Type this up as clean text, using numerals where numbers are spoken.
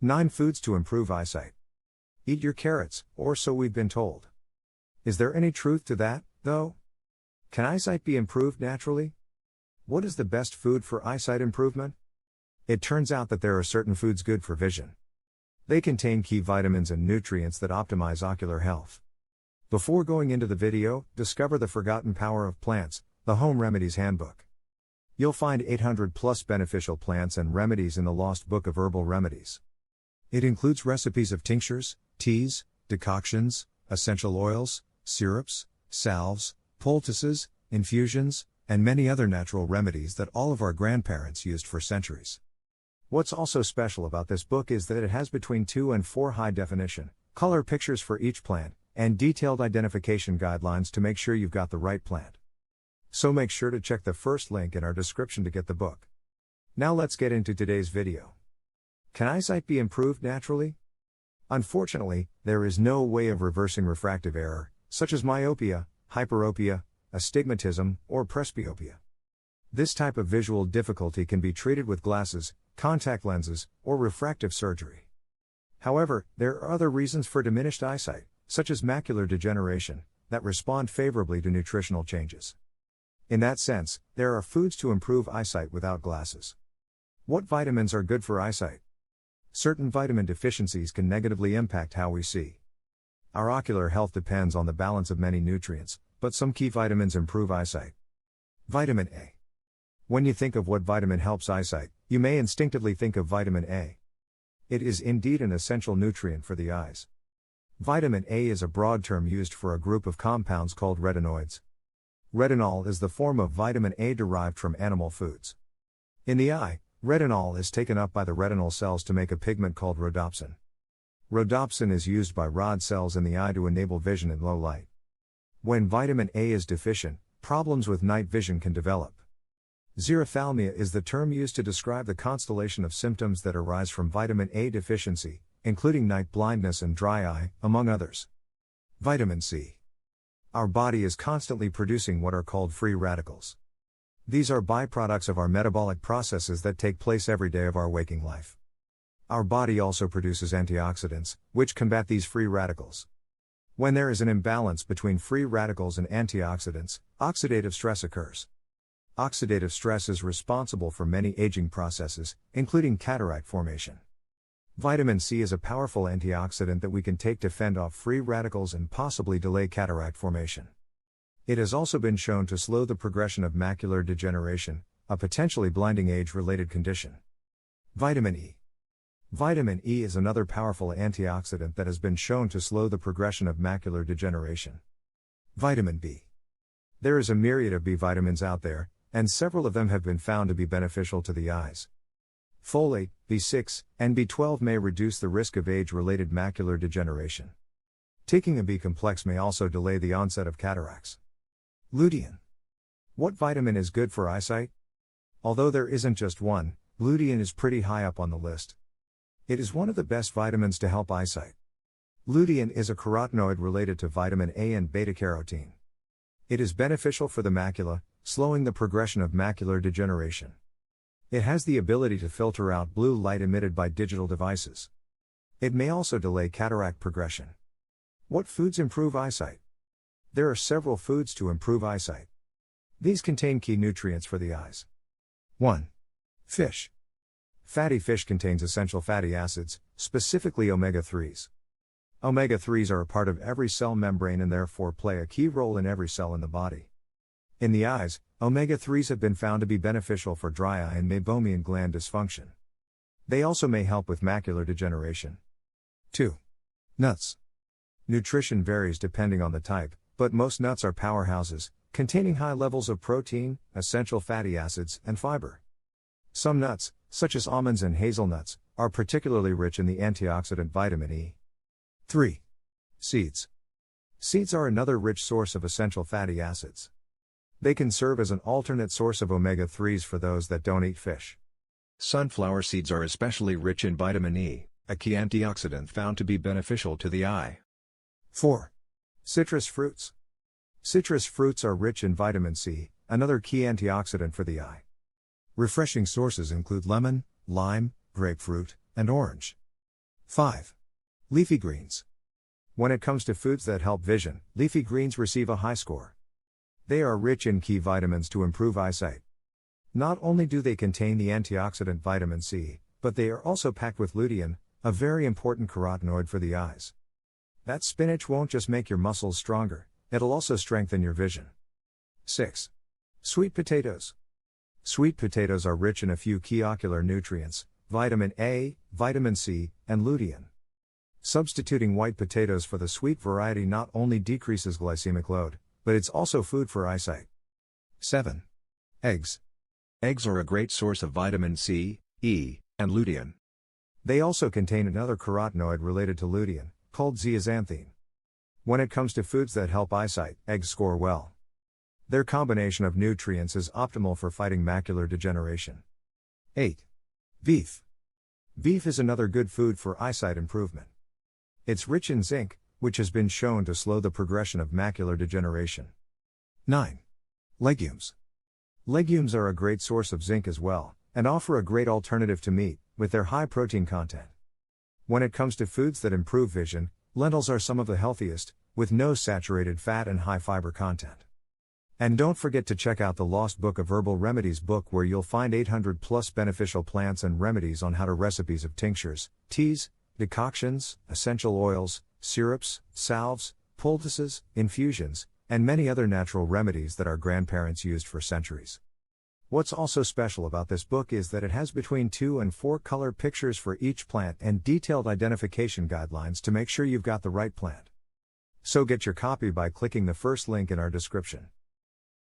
9 foods to improve eyesight. Eat your carrots, or so we've been told. Is there any truth to that, though? Can eyesight be improved naturally? What is the best food for eyesight improvement? It turns out that there are certain foods good for vision. They contain key vitamins and nutrients that optimize ocular health. Before going into the video, discover the forgotten power of plants, the Home Remedies Handbook. You'll find 800 plus beneficial plants and remedies in the lost book of Herbal Remedies. It includes recipes of tinctures, teas, decoctions, essential oils, syrups, salves, poultices, infusions, and many other natural remedies that all of our grandparents used for centuries. What's also special about this book is that it has between 2 and 4 high-definition, color pictures for each plant, and detailed identification guidelines to make sure you've got the right plant. So make sure to check the first link in our description to get the book. Now let's get into today's video. Can eyesight be improved naturally? Unfortunately, there is no way of reversing refractive error, such as myopia, hyperopia, astigmatism, or presbyopia. This type of visual difficulty can be treated with glasses, contact lenses, or refractive surgery. However, there are other reasons for diminished eyesight, such as macular degeneration, that respond favorably to nutritional changes. In that sense, there are foods to improve eyesight without glasses. What vitamins are good for eyesight? Certain vitamin deficiencies can negatively impact how we see. Our ocular health depends on the balance of many nutrients, but some key vitamins improve eyesight. Vitamin A. When you think of what vitamin helps eyesight, you may instinctively think of vitamin A. It is indeed an essential nutrient for the eyes. Vitamin A is a broad term used for a group of compounds called retinoids. Retinol is the form of vitamin A derived from animal foods. In the eye, retinol is taken up by the retinal cells to make a pigment called rhodopsin. Rhodopsin is used by rod cells in the eye to enable vision in low light. When vitamin A is deficient, problems with night vision can develop. Xerophthalmia is the term used to describe the constellation of symptoms that arise from vitamin A deficiency, including night blindness and dry eye, among others. Vitamin C. Our body is constantly producing what are called free radicals. These are byproducts of our metabolic processes that take place every day of our waking life. Our body also produces antioxidants, which combat these free radicals. When there is an imbalance between free radicals and antioxidants, oxidative stress occurs. Oxidative stress is responsible for many aging processes, including cataract formation. Vitamin C is a powerful antioxidant that we can take to fend off free radicals and possibly delay cataract formation. It has also been shown to slow the progression of macular degeneration, a potentially blinding age-related condition. Vitamin E. Vitamin E is another powerful antioxidant that has been shown to slow the progression of macular degeneration. Vitamin B. There is a myriad of B vitamins out there, and several of them have been found to be beneficial to the eyes. Folate, B6, and B12 may reduce the risk of age-related macular degeneration. Taking a B complex may also delay the onset of cataracts. Lutein. What vitamin is good for eyesight? Although there isn't just one, lutein is pretty high up on the list. It is one of the best vitamins to help eyesight. Lutein is a carotenoid related to vitamin A and beta-carotene. It is beneficial for the macula, slowing the progression of macular degeneration. It has the ability to filter out blue light emitted by digital devices. It may also delay cataract progression. What foods improve eyesight? There are several foods to improve eyesight. These contain key nutrients for the eyes. 1. Fish. Fatty fish contains essential fatty acids, specifically omega-3s. Omega-3s are a part of every cell membrane and therefore play a key role in every cell in the body. In the eyes, omega-3s have been found to be beneficial for dry eye and meibomian gland dysfunction. They also may help with macular degeneration. 2. Nuts. Nutrition varies depending on the type, but most nuts are powerhouses, containing high levels of protein, essential fatty acids, and fiber. Some nuts, such as almonds and hazelnuts, are particularly rich in the antioxidant vitamin E. 3. Seeds. Seeds are another rich source of essential fatty acids. They can serve as an alternate source of omega-3s for those that don't eat fish. Sunflower seeds are especially rich in vitamin E, a key antioxidant found to be beneficial to the eye. 4. Citrus fruits. Citrus fruits are rich in vitamin C, another key antioxidant for the eye. Refreshing sources include lemon, lime, grapefruit, and orange. 5. Leafy Greens. When it comes to foods that help vision, leafy greens receive a high score. They are rich in key vitamins to improve eyesight. Not only do they contain the antioxidant vitamin C, but they are also packed with lutein, a very important carotenoid for the eyes. That spinach won't just make your muscles stronger, it'll also strengthen your vision. 6. Sweet potatoes. Sweet potatoes are rich in a few key ocular nutrients, vitamin A, vitamin C, and lutein. Substituting white potatoes for the sweet variety not only decreases glycemic load, but it's also food for eyesight. 7. Eggs. Eggs are a great source of vitamin C, E, and lutein. They also contain another carotenoid related to lutein, called zeaxanthine. When it comes to foods that help eyesight, eggs score well. Their combination of nutrients is optimal for fighting macular degeneration. 8. Beef. Beef is another good food for eyesight improvement. It's rich in zinc, which has been shown to slow the progression of macular degeneration. 9. Legumes. Legumes are a great source of zinc as well, and offer a great alternative to meat, with their high protein content. When it comes to foods that improve vision, lentils are some of the healthiest, with no saturated fat and high fiber content. And don't forget to check out the Lost Book of Herbal Remedies book, where you'll find 800 plus beneficial plants and remedies on how to recipes of tinctures, teas, decoctions, essential oils, syrups, salves, poultices, infusions, and many other natural remedies that our grandparents used for centuries. What's also special about this book is that it has between 2 and 4 color pictures for each plant and detailed identification guidelines to make sure you've got the right plant. So get your copy by clicking the first link in our description.